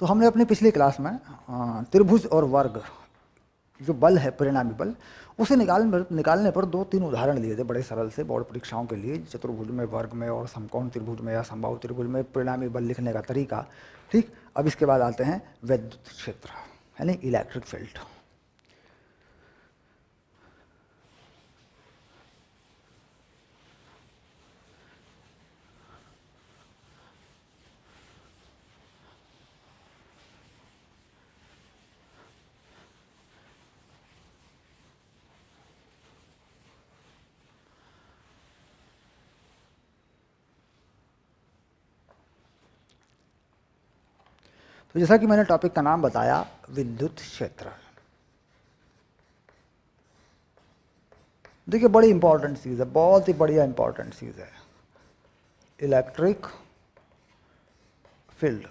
तो हमने अपनी पिछली क्लास में त्रिभुज और वर्ग जो बल है, परिणामी बल, उसे निकालने पर 2-3 उदाहरण लिए थे बड़े सरल से बोर्ड परीक्षाओं के लिए, चतुर्भुज में, वर्ग में और समकोण त्रिभुज में या समबाहु त्रिभुज में परिणामी बल लिखने का तरीका। ठीक, अब इसके बाद आते हैं विद्युत क्षेत्र यानी इलेक्ट्रिक फील्ड। तो जैसा कि मैंने टॉपिक का नाम बताया, विद्युत क्षेत्र। देखिए बड़ी इंपॉर्टेंट चीज़ है, बहुत ही बढ़िया इंपॉर्टेंट चीज़ है, इलेक्ट्रिक फील्ड,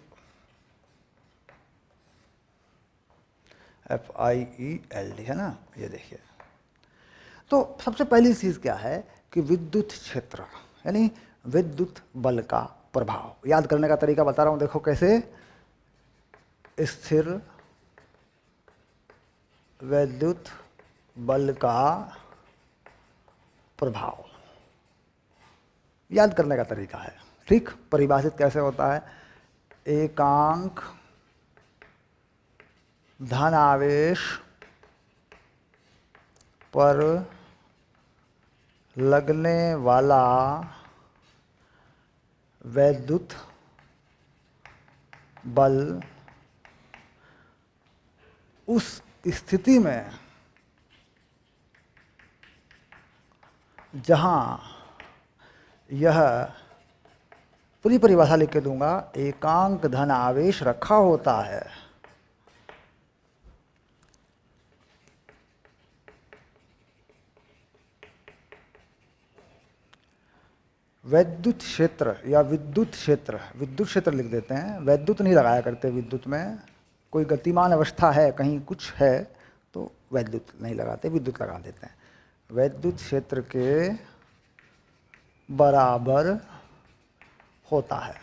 FIELD है ना, ये देखिए। तो सबसे पहली चीज़ क्या है कि विद्युत क्षेत्र यानी विद्युत बल का प्रभाव। याद करने का तरीका बता रहा हूँ, देखो कैसे। स्थिर विद्युत बल का प्रभाव याद करने का तरीका है। ठीक, परिभाषित कैसे होता है? एकांक धन आवेश पर लगने वाला विद्युत बल उस स्थिति में जहां यह, पूरी परिभाषा लिख के दूंगा, एकांक धन आवेश रखा होता है। विद्युत क्षेत्र या विद्युत क्षेत्र, विद्युत क्षेत्र लिख देते हैं, वैद्युत नहीं लगाया करते। विद्युत में कोई गतिमान अवस्था है, कहीं कुछ है तो वैद्युत नहीं लगाते, विद्युत लगा देते हैं। विद्युत क्षेत्र के बराबर होता है।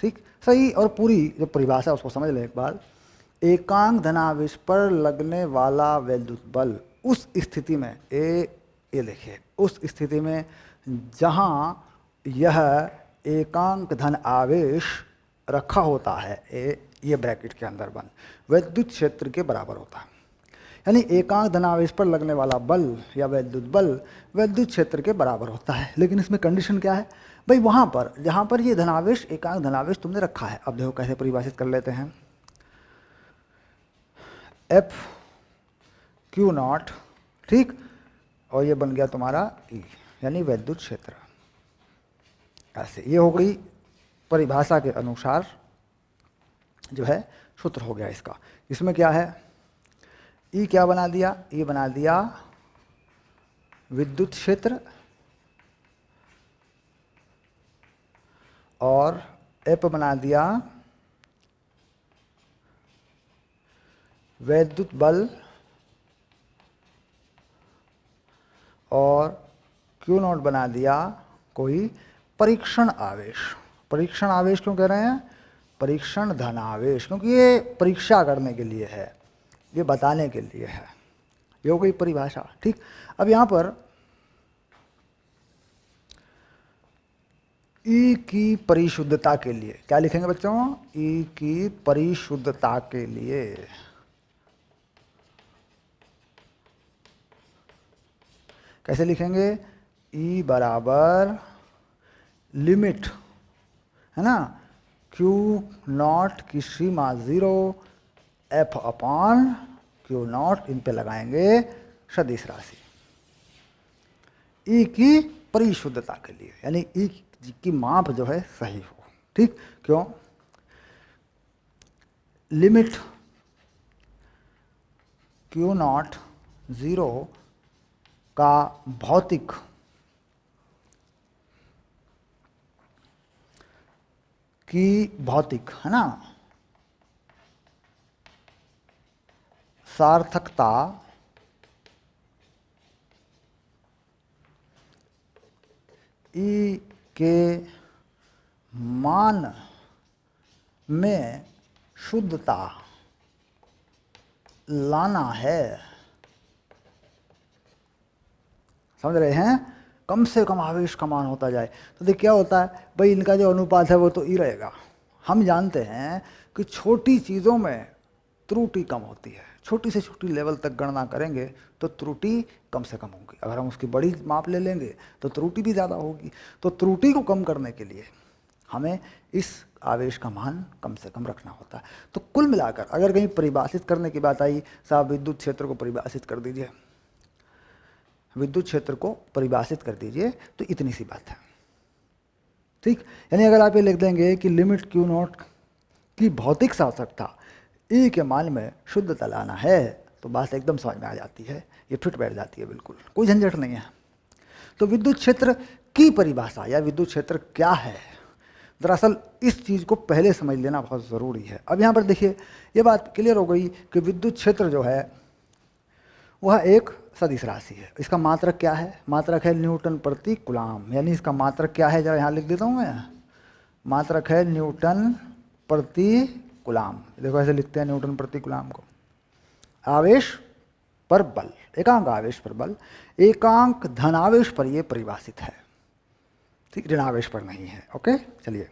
ठीक, सही। और पूरी जो परिभाषा है उसको समझ लें एक बार। एकांक धनावेश पर लगने वाला विद्युत बल उस स्थिति में, ये देखिए, उस स्थिति में जहां यह एकांक धन आवेश रखा होता है, ये ब्रैकेट के अंदर बंद, विद्युत क्षेत्र के बराबर होता है। यानी एकांक धनावेश पर लगने वाला बल या विद्युत बल विद्युत क्षेत्र के बराबर होता है। लेकिन इसमें कंडीशन क्या है भाई? वहां पर जहां पर ये धनावेश, एकांक धनावेश तुमने रखा है। अब देखो कैसे परिभाषित कर लेते हैं। FQ0, ठीक, और ये बन गया तुम्हारा E यानी विद्युत क्षेत्र। ऐसे ये हो गई परिभाषा के अनुसार जो है सूत्र हो गया इसका। इसमें क्या है? E क्या बना दिया? E बना दिया विद्युत क्षेत्र, और F बना दिया विद्युत बल, और Q0 बना दिया कोई परीक्षण आवेश। परीक्षण आवेश क्यों कह रहे हैं? परीक्षण धनावेश, क्योंकि ये परीक्षा करने के लिए है, ये बताने के लिए है। ये हो गई परिभाषा। ठीक, अब यहां पर E की परिशुद्धता के लिए क्या लिखेंगे बच्चों? E की परिशुद्धता के लिए कैसे लिखेंगे? E बराबर लिमिट, है ना, Q0 की सीमा 0, F अपॉन Q0, इन पे लगाएंगे सदिश राशि। E की परिशुद्धता के लिए, यानी E की माप जो है सही हो। ठीक, क्यों? लिमिट Q0 0 का भौतिक है ना, सार्थकता E के मान में शुद्धता लाना है। समझ रहे हैं? कम से कम आवेश का मान होता जाए। तो देखिए क्या होता है भाई, इनका जो अनुपात है वो तो ई रहेगा। हम जानते हैं कि छोटी चीज़ों में त्रुटि कम होती है। छोटी से छोटी लेवल तक गणना करेंगे तो त्रुटि कम से कम होगी। अगर हम उसकी बड़ी माप ले लेंगे तो त्रुटि भी ज़्यादा होगी। तो त्रुटि को कम करने के लिए हमें इस आवेश का मान कम से कम रखना होता है। तो कुल मिलाकर अगर कहीं परिभाषित करने की बात आई, साहब विद्युत क्षेत्र को परिभाषित कर दीजिए, विद्युत क्षेत्र को परिभाषित कर दीजिए, तो इतनी सी बात है। ठीक, यानी अगर आप ये लिख देंगे कि लिमिट क्यू नॉट की भौतिक सार्थकता ई के मान में शुद्धता लाना है, तो बात एकदम समझ में आ जाती है, ये फिट बैठ जाती है, बिल्कुल कोई झंझट नहीं है। तो विद्युत क्षेत्र की परिभाषा या विद्युत क्षेत्र क्या है, दरअसल इस चीज़ को पहले समझ लेना बहुत ज़रूरी है। अब यहाँ पर देखिए ये बात क्लियर हो गई कि विद्युत क्षेत्र जो है वह एक सदिश राशि है। इसका मात्रक क्या है? मात्रक है न्यूटन प्रति कूलाम। यानी इसका मात्रक क्या है, जरा यहाँ लिख देता हूँ मैं, मात्रक है न्यूटन प्रति कूलाम। देखो ऐसे लिखते हैं न्यूटन प्रति कूलाम को। आवेश पर बल, एकांक आवेश पर बल, एकांक धनावेश पर यह परिभाषित है, ठीक, ऋणावेश पर नहीं है। ओके, चलिए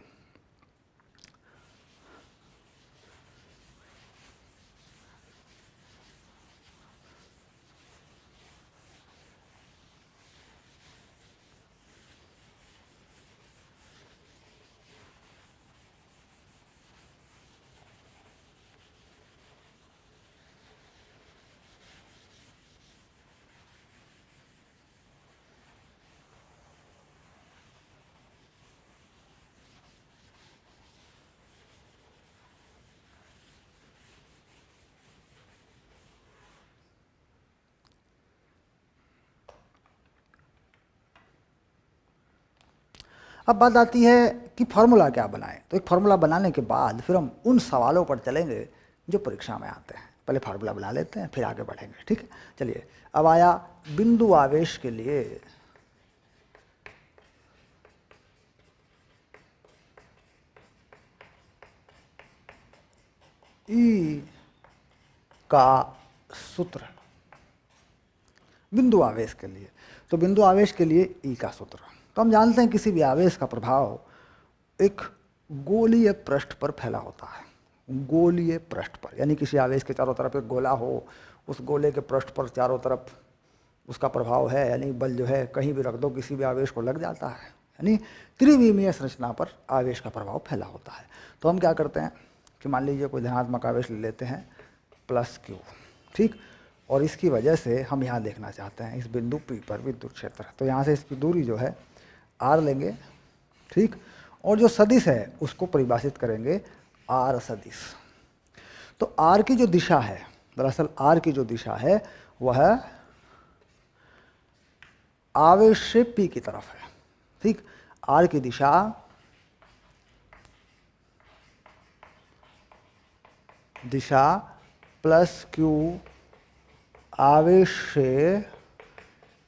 अब बात आती है कि फॉर्मूला क्या बनाएं। तो एक फॉर्मूला बनाने के बाद फिर हम उन सवालों पर चलेंगे जो परीक्षा में आते हैं। पहले फार्मूला बना लेते हैं फिर आगे बढ़ेंगे, ठीक है। चलिए, अब आया बिंदु आवेश के लिए ई का सूत्र, बिंदु आवेश के लिए। तो बिंदु आवेश के लिए ई का सूत्र, तो हम जानते हैं किसी भी आवेश का प्रभाव एक गोलीय पृष्ठ पर फैला होता है। गोलीय पृष्ठ पर, यानी किसी आवेश के चारों तरफ एक गोला हो, उस गोले के पृष्ठ पर चारों तरफ उसका प्रभाव है, यानी बल जो है कहीं भी रख दो किसी भी आवेश को लग जाता है, यानी त्रिविमीय संरचना पर आवेश का प्रभाव फैला होता है। तो हम क्या करते हैं कि मान लीजिए कोई धनात्मक आवेश ले लेते हैं प्लस क्यू, ठीक, और इसकी वजह से हम यहाँ देखना चाहते हैं इस बिंदु P पर विद्युत क्षेत्र। तो यहाँ से इसकी दूरी जो है R लेंगे, ठीक, और जो सदिश है उसको परिभाषित करेंगे R सदिश। तो R की जो दिशा है, दरअसल R की जो दिशा है वह आवेश से P की तरफ है, ठीक। R की दिशा प्लस Q आवेश से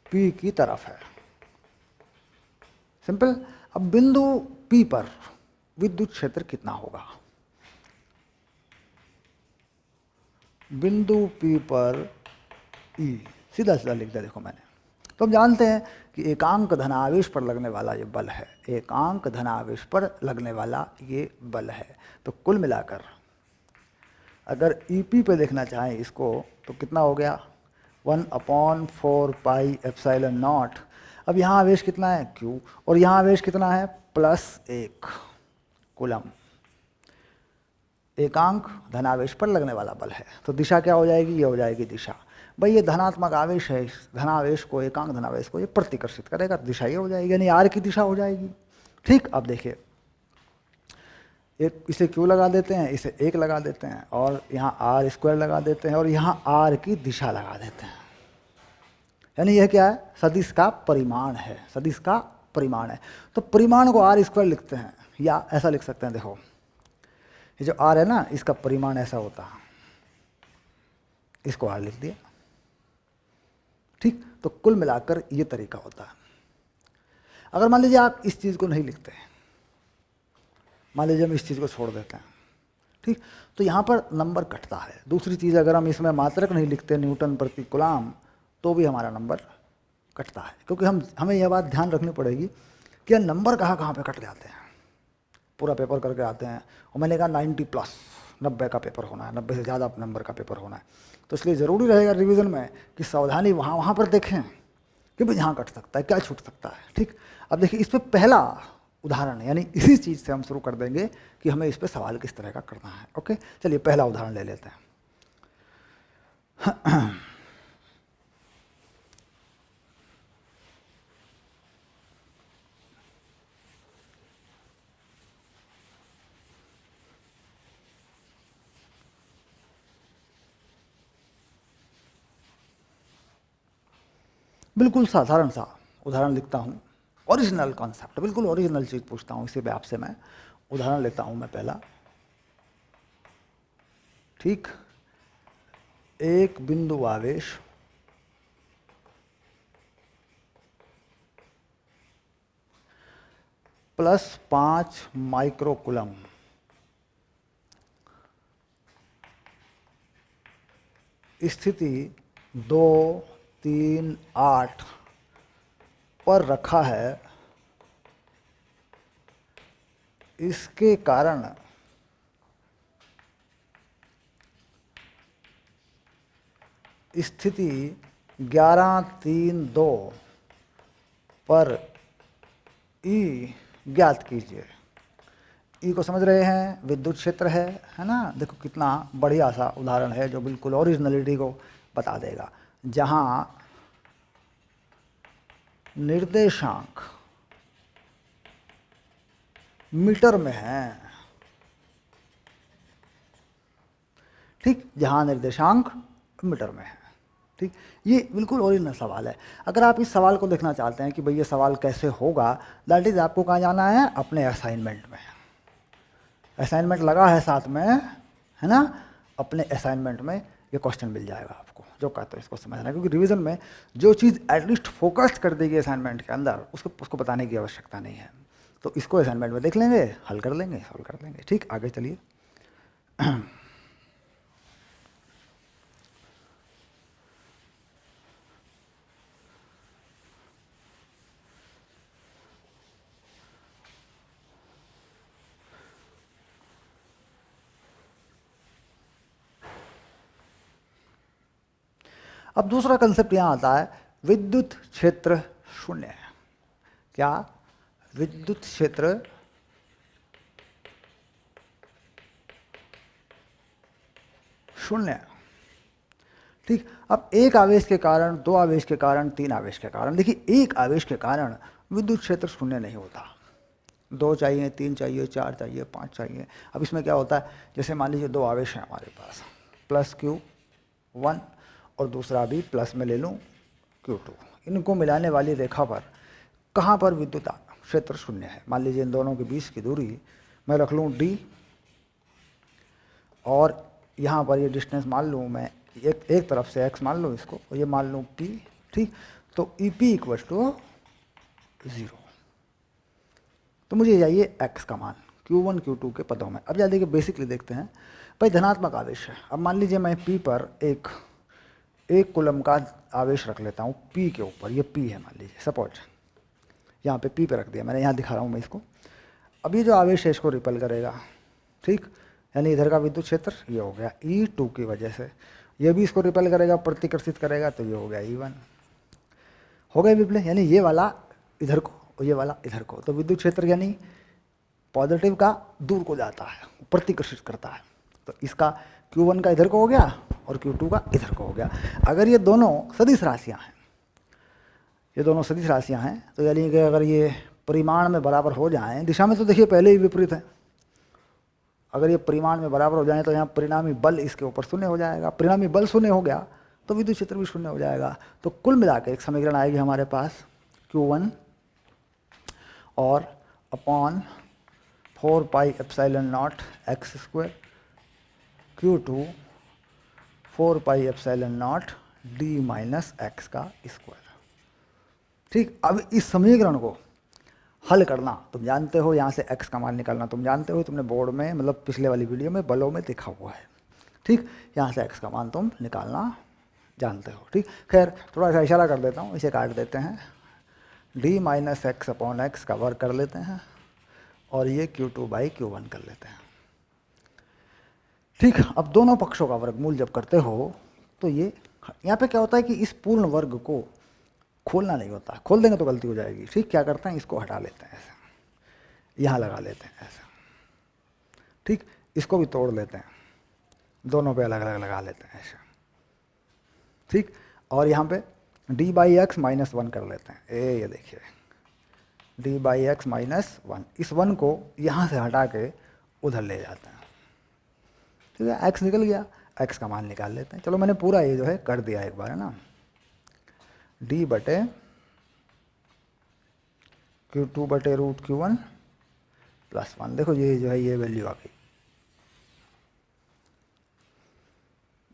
P की तरफ है, सिंपल। अब बिंदु P पर विद्युत क्षेत्र कितना होगा? बिंदु P पर E सीधा सीधा लिख दिया, देखो मैंने। तो हम जानते हैं कि एकांक धनावेश पर लगने वाला ये बल है, एकांक धनावेश पर लगने वाला ये बल है। तो कुल मिलाकर अगर EP पे देखना चाहें इसको तो कितना हो गया, 1/4 पाई एप्सिलॉन नॉट। अब यहाँ आवेश कितना है Q, और यहाँ आवेश कितना है +1 कूलम। एकांक धनावेश पर लगने वाला बल है, तो दिशा क्या हो जाएगी, ये हो जाएगी दिशा। भाई ये धनात्मक आवेश है, इस धनावेश को, एकांक धनावेश को ये प्रतिकर्षित करेगा, दिशा ये हो जाएगी, यानी R की दिशा हो जाएगी, ठीक। अब देखिए एक इसे Q लगा देते हैं, इसे 1 लगा देते हैं, और यहाँ R² लगा देते हैं, और यहाँ R की दिशा लगा देते हैं। यानी यह क्या है, सदिश का परिमाण है, सदिश का परिमाण है। तो परिमाण को R² लिखते हैं, या ऐसा लिख सकते हैं, देखो ये जो R है ना, इसका परिमाण ऐसा होता है, इसको R लिख दिया, ठीक। तो कुल मिलाकर ये तरीका होता है। अगर मान लीजिए आप इस चीज़ को नहीं लिखते हैं, मान लीजिए हम इस चीज़ को छोड़ देते हैं, ठीक, तो यहाँ पर नंबर कटता है। दूसरी चीज़, अगर हम इसमें मात्रक नहीं लिखते न्यूटन प्रति कूलम तो भी हमारा नंबर कटता है, क्योंकि हमें यह बात ध्यान रखनी पड़ेगी कि नंबर कहाँ कहाँ पे कट जाते हैं। पूरा पेपर करके आते हैं और मैंने कहा 90+ 90 का पेपर होना है, 90 से ज़्यादा नंबर का पेपर होना है, तो इसलिए ज़रूरी रहेगा रिवीजन में कि सावधानी वहाँ वहाँ पर देखें कि भाई यहाँ कट सकता है, क्या छूट सकता है। ठीक, अब देखिए इस पर पहला उदाहरण यानी इसी चीज़ से हम शुरू कर देंगे कि हमें इस पर सवाल किस तरह का करना है। ओके, चलिए पहला उदाहरण ले लेते हैं। बिल्कुल साधारण सा उदाहरण लिखता हूँ, ओरिजिनल कॉन्सेप्ट, बिल्कुल ओरिजिनल चीज़ पूछता हूँ, इसी पे आपसे मैं उदाहरण लेता हूँ मैं पहला। ठीक, एक बिंदु आवेश +5 माइक्रो कूलम स्थिति 2, 3, 8 पर रखा है। इसके कारण स्थिति 11, 3, 2 पर ई ज्ञात कीजिए। ई को समझ रहे हैं, विद्युत क्षेत्र है ना। देखो कितना बढ़िया सा उदाहरण है जो बिल्कुल ओरिजिनलिटी को बता देगा, जहाँ निर्देशांक मीटर में है। ठीक, जहाँ निर्देशांक मीटर में है। ठीक, ये बिल्कुल ओरिजिनल सवाल है। अगर आप इस सवाल को देखना चाहते हैं कि भाई ये सवाल कैसे होगा, दैट इज आपको कहाँ जाना है, अपने असाइनमेंट में। असाइनमेंट लगा है साथ में, है ना। अपने असाइनमेंट में ये क्वेश्चन मिल जाएगा आपको, जो कहते हैं इसको समझना, क्योंकि रिवीजन में जो चीज़ एटलीस्ट फोकस्ड कर देगी असाइनमेंट के अंदर, उसको बताने की आवश्यकता नहीं है। तो इसको असाइनमेंट में देख लेंगे, हल कर लेंगे, सॉल्व कर लेंगे। ठीक, आगे चलिए। अब दूसरा कंसेप्ट यहाँ आता है, विद्युत क्षेत्र शून्य है। क्या? विद्युत क्षेत्र शून्य। ठीक, अब एक आवेश के कारण, दो आवेश के कारण, तीन आवेश के कारण, देखिए एक आवेश के कारण विद्युत क्षेत्र शून्य नहीं होता। 2 चाहिए, 3 चाहिए, 4 चाहिए, 5 चाहिए। अब इसमें क्या होता है, जैसे मान लीजिए 2 आवेश हैं हमारे पास, +Q1 और दूसरा भी प्लस में ले लूँ Q2। इनको मिलाने वाली रेखा पर कहाँ पर विद्युत क्षेत्र शून्य है? मान लीजिए इन दोनों के बीच की दूरी मैं रख लूँ d, और यहाँ पर ये डिस्टेंस मान लूँ मैं एक तरफ से x मान लूँ इसको, और ये मान लूँ p। ठीक, तो EP = 0। तो मुझे चाहिए x का मान Q1 Q2 के पदों में। अब जल्दी के बेसिकली देखते हैं। भाई धनात्मक आवेश है। अब मान लीजिए मैं P पर एक कूलम का आवेश रख लेता हूँ P के ऊपर, ये P है मान लीजिए, सपोज यहाँ पे P पे रख दिया मैंने, यहाँ दिखा रहा हूँ मैं इसको। अब ये जो आवेश है इसको रिपेल करेगा। ठीक, यानी इधर का विद्युत क्षेत्र ये हो गया E2 की वजह से, ये भी इसको रिपेल करेगा, प्रतिकर्षित करेगा, तो ये हो गया E1। हो गए विप्ले, यानी ये वाला इधर को और ये वाला इधर को। तो विद्युत क्षेत्र यानी पॉजिटिव का दूर को जाता है, प्रतिकर्षित करता है। तो इसका Q1 का इधर को हो गया और Q2 का इधर को हो गया। अगर ये दोनों सदिश राशियाँ हैं, ये दोनों सदिश राशियाँ हैं, तो यानी कि अगर ये परिमाण में बराबर हो जाएं, दिशा में तो देखिए पहले ही विपरीत है, अगर ये परिमाण में बराबर हो जाए तो यहाँ परिणामी बल इसके ऊपर शून्य हो जाएगा। परिणामी बल शून्य हो गया तो विद्युत क्षेत्र भी शून्य हो जाएगा। तो कुल मिलाकर एक समीकरण आएगी हमारे पास, Q1 और upon 4πε0 x², Q2 4πε0 d - x²। ठीक, अब इस समीकरण को हल करना तुम जानते हो, यहाँ से x का मान निकालना तुम जानते हो, तुमने बोर्ड में मतलब पिछले वाली वीडियो में बलों में देखा हुआ है। ठीक, यहाँ से x का मान तुम निकालना जानते हो। ठीक, खैर थोड़ा सा इशारा कर देता हूँ, इसे काट देते हैं, d minus x upon x का वर्ग कर लेते हैं और ये Q2/Q1 कर लेते हैं। ठीक, अब दोनों पक्षों का वर्गमूल जब करते हो तो ये यहाँ पे क्या होता है कि इस पूर्ण वर्ग को खोलना नहीं होता, खोल देंगे तो गलती हो जाएगी। ठीक, क्या करते हैं, इसको हटा लेते हैं, ऐसे यहाँ लगा लेते हैं ऐसे। ठीक, इसको भी तोड़ लेते हैं, दोनों पे अलग अलग लगा लेते हैं ऐसे। ठीक, और यहाँ पे d/x माइनस 1 कर लेते हैं। ये देखिए d/x माइनस 1, इस 1 को यहाँ से हटा के उधर ले जाते हैं। ठीक है, x निकल गया, x का मान निकाल लेते हैं। चलो मैंने पूरा ये जो है कर दिया एक बार, है ना, d/Q2/√Q1 प्लस 1। देखो ये जो है ये वैल्यू आ गई।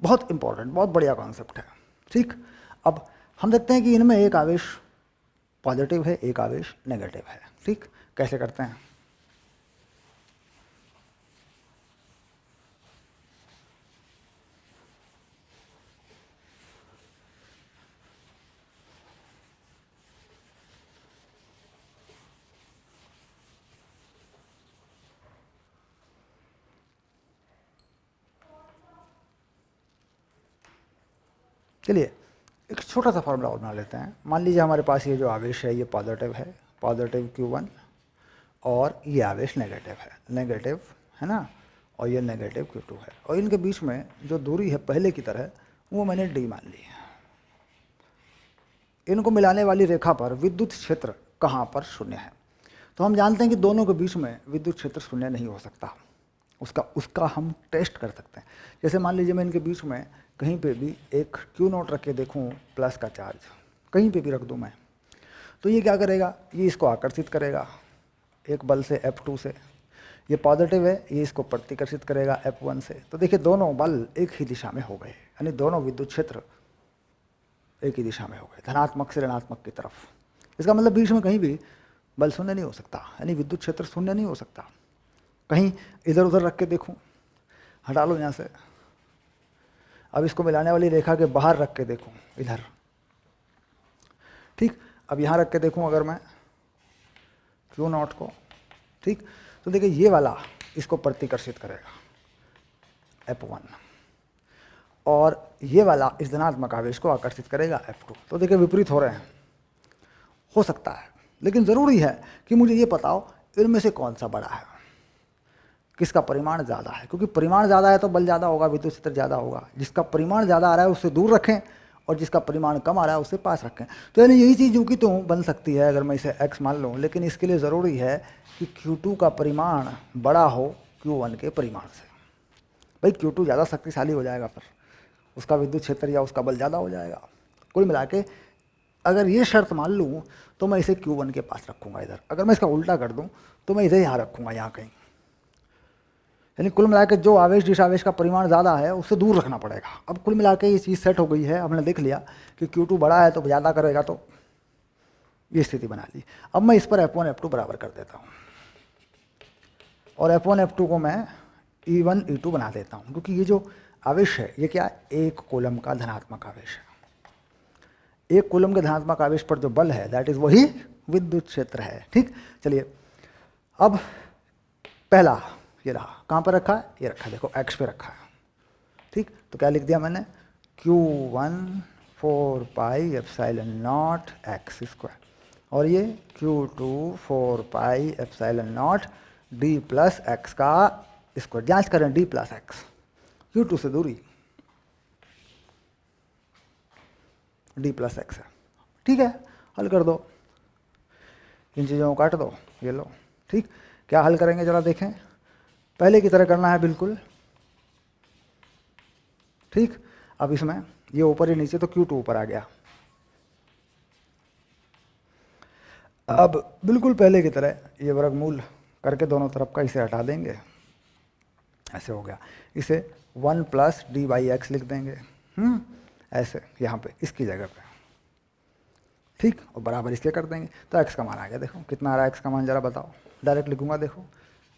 बहुत इंपॉर्टेंट, बहुत बढ़िया कॉन्सेप्ट है। ठीक, अब हम देखते हैं कि इनमें एक आवेश पॉजिटिव है, एक आवेश नेगेटिव है। ठीक, कैसे करते हैं, चलिए एक छोटा सा फॉर्मूला और बना लेते हैं। मान लीजिए हमारे पास ये जो आवेश है ये पॉजिटिव है, पॉजिटिव Q1, और ये आवेश नेगेटिव है ना, और ये नेगेटिव Q2 है, और इनके बीच में जो दूरी है पहले की तरह वो मैंने d मान ली है। इनको मिलाने वाली रेखा पर विद्युत क्षेत्र कहाँ पर शून्य है? तो हम जानते हैं कि दोनों के बीच में विद्युत क्षेत्र शून्य नहीं हो सकता, उसका हम टेस्ट कर सकते हैं। जैसे मान लीजिए मैं इनके बीच में कहीं पे भी एक Q0 रख के देखूँ प्लस का चार्ज, कहीं पे भी रख दूँ मैं, तो ये क्या करेगा, ये इसको आकर्षित करेगा एक बल से F2 से। ये पॉजिटिव है, ये इसको प्रतिकर्षित करेगा F1 से। तो देखिए दोनों बल एक ही दिशा में हो गए, यानी दोनों विद्युत क्षेत्र एक ही दिशा में हो गए, धनात्मक से ऋणात्मक की तरफ। इसका मतलब बीच में कहीं भी बल शून्य नहीं हो सकता, यानी विद्युत क्षेत्र शून्य नहीं हो सकता। कहीं इधर उधर रख के देखूं, हटा लो यहाँ से, अब इसको मिलाने वाली रेखा के बाहर रख के देखूं इधर। ठीक, अब यहाँ रख के देखूं अगर मैं Q0 को, ठीक, तो देखिए ये वाला इसको प्रतिकर्षित करेगा F1, और ये वाला इस धनात्मक आवेश को आकर्षित करेगा F2। तो देखिए विपरीत हो रहे हैं, हो सकता है, लेकिन ज़रूरी है कि मुझे ये बताओ इनमें से कौन सा बड़ा है, किसका परिमाण ज़्यादा है, क्योंकि परिमाण ज़्यादा है तो बल ज़्यादा होगा, विद्युत क्षेत्र ज़्यादा होगा। जिसका परिमाण ज़्यादा आ रहा है उससे दूर रखें, और जिसका परिमाण कम आ रहा है उससे पास रखें। तो यानी यही चीज़ जो कि तो बन सकती है अगर मैं इसे x मान लूँ, लेकिन इसके लिए ज़रूरी है कि Q2 का परिमाण बड़ा हो Q1 के परिमाण से। भाई Q2 ज़्यादा शक्तिशाली हो जाएगा, फिर उसका विद्युत क्षेत्र या उसका बल ज़्यादा हो जाएगा। कुल मिला के अगर ये शर्त मान लूँ तो मैं इसे Q1 के पास रखूँगा इधर। अगर मैं इसका उल्टा कर दूँ तो मैं इसे यहाँ रखूँगा, यहाँ कहीं। यानी कुल मिला के जो आवेश जिस आवेश का परिमाण ज़्यादा है उससे दूर रखना पड़ेगा। अब कुल मिला के ये चीज़ सेट हो गई है, हमने देख लिया कि Q2 बड़ा है तो ज़्यादा करेगा, तो ये स्थिति बना ली। अब मैं इस पर F1 F2 बराबर कर देता हूँ, और F1 F2 को मैं E1 E2 बना देता हूँ, क्योंकि ये जो आवेश है ये क्या है, एक कूलम का धनात्मक आवेश है। एक कूलम के धनात्मक आवेश पर जो बल है दैट इज वही विद्युत क्षेत्र है। ठीक, चलिए अब पहला ये रहा, कहाँ पर रखा है, ये रखा है, देखो x पे रखा है। ठीक, तो क्या लिख दिया मैंने, Q1 4πε0 x², और ये Q2 4πε0 d प्लस एक्स का स्क्वायर। जांच करें d प्लस एक्स, Q2 से दूरी d प्लस एक्स है। ठीक है, हल कर दो, इन चीज़ों को काट दो, ये लो। ठीक, क्या हल करेंगे जरा देखें, पहले की तरह करना है बिल्कुल। ठीक, अब इसमें ये ऊपर ही नीचे, तो Q2 ऊपर आ गया। अब बिल्कुल पहले की तरह ये वर्गमूल करके दोनों तरफ का इसे हटा देंगे, ऐसे हो गया। इसे 1 प्लस d/x लिख देंगे, ऐसे यहाँ पे इसकी जगह पे। ठीक, और बराबर इसके कर देंगे तो एक्स का मान आ गया। देखो कितना आ रहा है एक्स का मान, जरा बताओ, डायरेक्ट लिखूंगा। देखो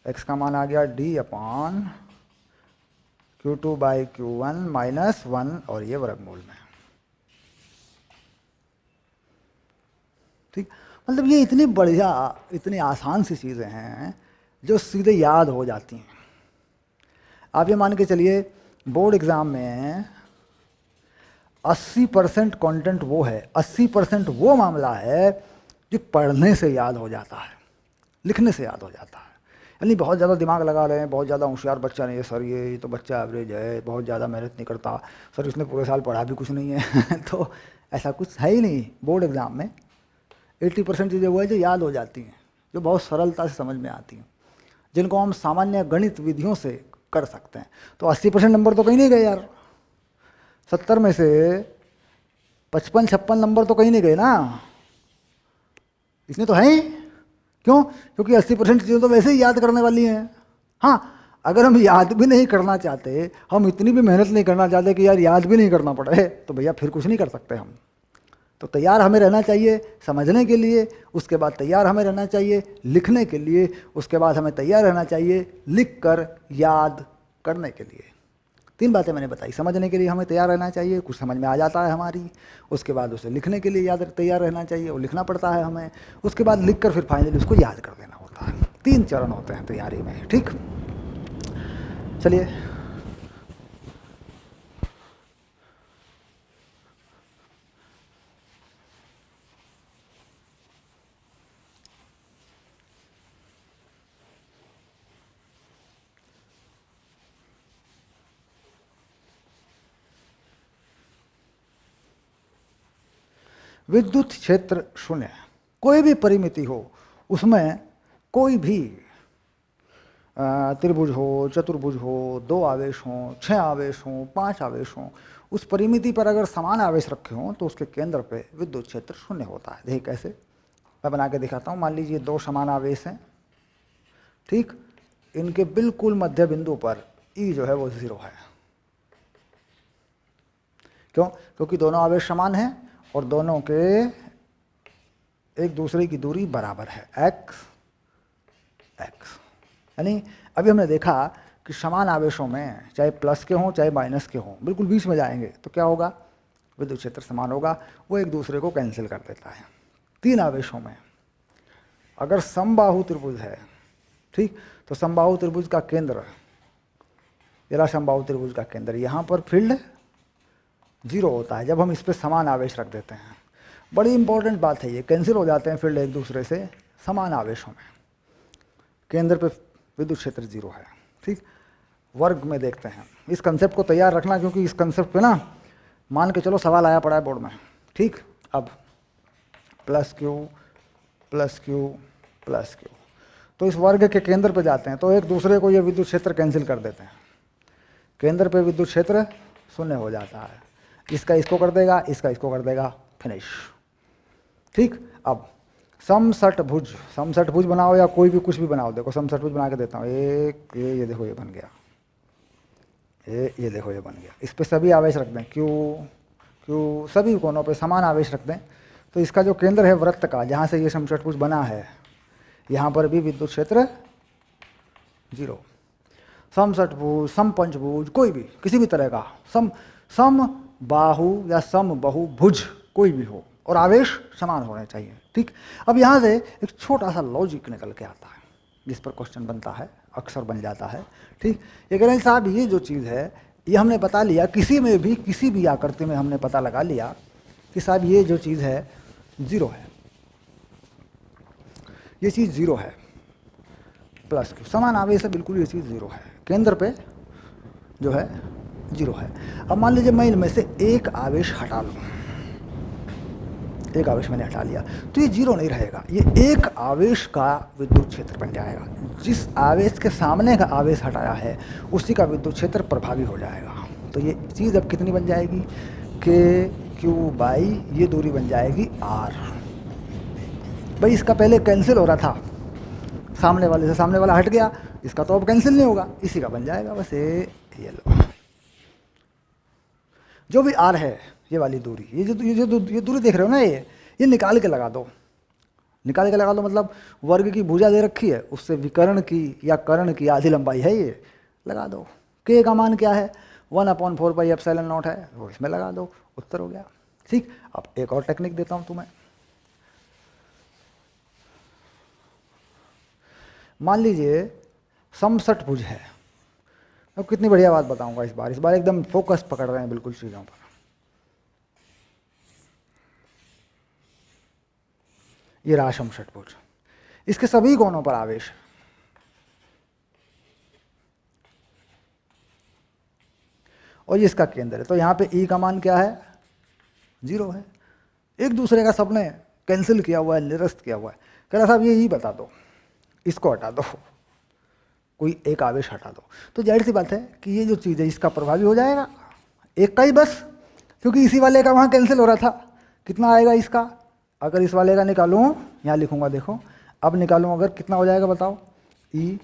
एक्स का मान आ गया d/Q2/Q1 -1 और ये वर्गमूल में। ठीक, मतलब ये इतनी बढ़िया, इतनी आसान सी चीज़ें हैं जो सीधे याद हो जाती हैं। आप ये मान के चलिए बोर्ड एग्ज़ाम में 80% कंटेंट वो है, 80% वो मामला है जो पढ़ने से याद हो जाता है, लिखने से याद हो जाता है। यानी बहुत ज़्यादा दिमाग लगा रहे हैं, बहुत ज़्यादा होशियार बच्चा नहीं है सर, ये तो बच्चा एवरेज है, बहुत ज़्यादा मेहनत नहीं करता सर, इसने पूरे साल पढ़ा भी कुछ नहीं है तो ऐसा कुछ है ही नहीं। बोर्ड एग्ज़ाम में 80% चीज़ें वो है जो याद हो जाती हैं, जो बहुत सरलता से समझ में आती हैं, जिनको हम सामान्य गणित विधियों से कर सकते हैं। तो 80% नंबर तो कहीं नहीं गए यार, 70 में से 55-56 नंबर तो कहीं नहीं गए ना, इसमें तो है ही। क्यों? क्योंकि 80% चीज़ें तो वैसे ही याद करने वाली हैं। हाँ, अगर हम याद भी नहीं करना चाहते, हम इतनी भी मेहनत नहीं करना चाहते कि यार याद भी नहीं करना पड़े, तो भैया फिर कुछ नहीं कर सकते हम। तो तैयार हमें रहना चाहिए समझने के लिए, उसके बाद तैयार हमें रहना चाहिए लिखने के लिए, उसके बाद हमें तैयार रहना चाहिए लिख कर याद करने के लिए। 3 बातें मैंने बताई। समझने के लिए हमें तैयार रहना चाहिए, कुछ समझ में आ जाता है हमारी, उसके बाद उसे लिखने के लिए तैयार रहना चाहिए, वो लिखना पड़ता है हमें, उसके बाद लिख कर फिर फाइनली उसको याद कर देना होता है। 3 चरण होते हैं तैयारी में। ठीक, चलिए विद्युत क्षेत्र शून्य, कोई भी परिमिति हो उसमें कोई भी त्रिभुज हो, चतुर्भुज हो, 2 आवेश हों, 6 आवेश हों, 5 आवेश हों, उस परिमिति पर अगर समान आवेश रखे हों तो उसके केंद्र पे विद्युत क्षेत्र शून्य होता है। देखिए कैसे, मैं बना के दिखाता हूँ। मान लीजिए 2 समान आवेश हैं, ठीक, इनके बिल्कुल मध्य बिंदु पर E जो है वो 0 है। क्यों? क्योंकि दोनों आवेश समान हैं और दोनों के एक दूसरे की दूरी बराबर है, x। यानी अभी हमने देखा कि समान आवेशों में चाहे प्लस के हों चाहे माइनस के हों, बिल्कुल बीच में जाएंगे तो क्या होगा, विद्युत क्षेत्र समान होगा, वो एक दूसरे को कैंसिल कर देता है। 3 आवेशों में अगर समबाहु त्रिभुज है, ठीक, तो समबाहु त्रिभुज का केंद्र, जरा समबाहु त्रिभुज का केंद्र यहाँ पर फील्ड 0 होता है जब हम इस पर समान आवेश रख देते हैं। बड़ी इंपॉर्टेंट बात है ये, कैंसिल हो जाते हैं फील्ड एक दूसरे से समान आवेशों में, केंद्र पे विद्युत क्षेत्र 0 है। ठीक, वर्ग में देखते हैं, इस कंसेप्ट को तैयार रखना क्योंकि इस कंसेप्ट पे ना मान के चलो सवाल आया पड़ा है बोर्ड में। ठीक, अब plus Q plus Q plus Q, तो इस वर्ग के केंद्र पे जाते हैं तो एक दूसरे को ये विद्युत क्षेत्र कैंसिल कर देते हैं, केंद्र पे विद्युत क्षेत्र शून्य हो जाता है। इसका इसको कर देगा, इसका इसको कर देगा, फिनिश। ठीक, अब समषटभुज बनाओ या कोई भी कुछ भी बनाओ। देखो समषटभुज बना के देता हूँ, एक ये देखो ये बन गया, ये देखो ये बन गया। इस पे सभी आवेश रख दें, क्यू क्यू, सभी कोनों पे समान आवेश रख दें, तो इसका जो केंद्र है वृत्त का, जहाँ से ये समषटभुज बना है, यहाँ पर भी विद्युत क्षेत्र 0। समषटभुज, समपंचभुज, कोई भी किसी भी तरह का समबाहु या समबहुभुज कोई भी हो और आवेश समान होने चाहिए। ठीक, अब यहाँ से एक छोटा सा लॉजिक निकल के आता है जिस पर क्वेश्चन बनता है, अक्सर बन जाता है। ठीक, ये कह रहे हैं साहब ये जो चीज़ है ये हमने बता लिया, किसी में भी किसी भी आकृति में हमने पता लगा लिया कि साहब ये जो चीज़ है 0 है, ये चीज़ 0 है, प्लस क्यू समान आवेश है, बिल्कुल ये चीज़ 0 है, केंद्र पे जो है 0 है। अब मान लीजिए मैं इनमें से एक आवेश हटा लूँ, एक आवेश मैंने हटा लिया तो ये 0 नहीं रहेगा, ये एक आवेश का विद्युत क्षेत्र बन जाएगा। जिस आवेश के सामने का आवेश हटाया है उसी का विद्युत क्षेत्र प्रभावी हो जाएगा। तो ये चीज़ अब कितनी बन जाएगी, के क्यू बाई ये दूरी बन जाएगी r। भाई इसका पहले कैंसिल हो रहा था, सामने वाले से सामने वाला हट गया, इसका तो अब कैंसिल नहीं होगा, इसी का बन जाएगा बस ये लो। जो भी r है, ये वाली दूरी, ये दूरी देख रहे हो ना, ये ये निकाल के लगा दो, निकाल के लगा दो मतलब वर्ग की भुजा दे रखी है, उससे विकर्ण की या कर्ण की आधी लंबाई है, ये लगा दो। के का मान क्या है, 1/4πε0 है, वो इसमें लगा दो, उत्तर हो गया। ठीक, अब एक और टेक्निक देता हूं तुम्हें। मान लीजिए समषटभुज है। अब कितनी बढ़िया बात बताऊंगा इस बार एकदम फोकस पकड़ रहे हैं बिल्कुल चीजों पर। ये रहा समषटभुज, इसके सभी कोणों पर आवेश है। और ये इसका केंद्र है, तो यहाँ पे ई का मान क्या है, 0 है। एक दूसरे का सबने कैंसिल किया हुआ है, निरस्त किया हुआ है। कह रहा साहब ये ई बता दो, इसको हटा दो, कोई एक आवेश हटा दो, तो जाहिर सी बात है कि ये जो चीज़ है इसका प्रभावी हो जाएगा, एक का ही बस, क्योंकि इसी वाले का वहाँ कैंसिल हो रहा था। कितना आएगा इसका, अगर इस वाले का निकालूँ, यहाँ लिखूँगा देखो, अब निकालूँ अगर, कितना हो जाएगा बताओ, ई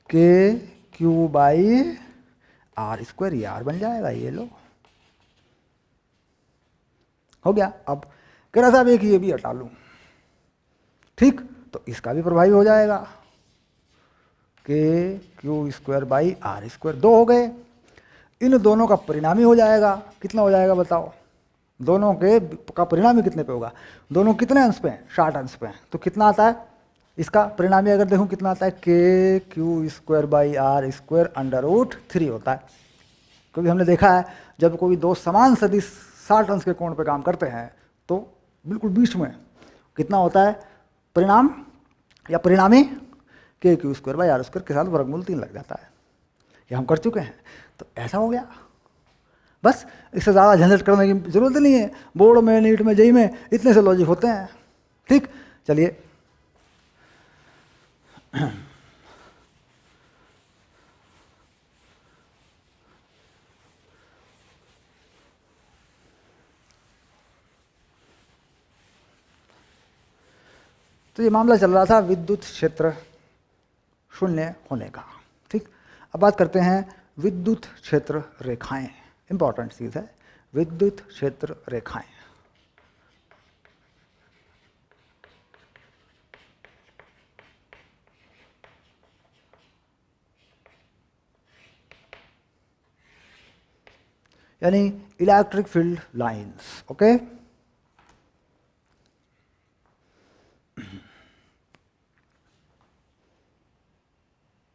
के क्यू बाई आर स्क्वायर, ये आर बन जाएगा, ये लो हो गया। अब कह रहा साहब एक ये भी हटा लूँ, ठीक, तो इसका भी प्रभावी हो जाएगा, K Q square by R square, 2 हो गए। इन दोनों का परिणामी हो जाएगा, कितना हो जाएगा बताओ, दोनों के का परिणामी कितने पे होगा, दोनों कितने अंश पे हैं, 60 अंश पे हैं, तो कितना आता है इसका परिणामी, अगर देखूं कितना आता है, K Q square by R square √3 होता है। क्योंकि हमने देखा है जब कोई दो समान सदिश 60 अंश के कोण पे काम करते हैं तो बिल्कुल बीच में कितना होता है परिणाम या परिणामी, K Q square by R square के साथ वर्गमूल 3 लग जाता है। ये हम कर चुके हैं, तो ऐसा हो गया। बस इससे ज़्यादा झंझट करने की जरूरत नहीं है, बोर्ड में, नीट में, जेई में इतने से लॉजिक होते हैं। ठीक, चलिए तो ये मामला चल रहा था विद्युत क्षेत्र शून्य होने का। ठीक, अब बात करते हैं विद्युत क्षेत्र रेखाएं। इंपॉर्टेंट चीज है विद्युत क्षेत्र रेखाएं। यानी इलेक्ट्रिक फील्ड लाइंस। ओके,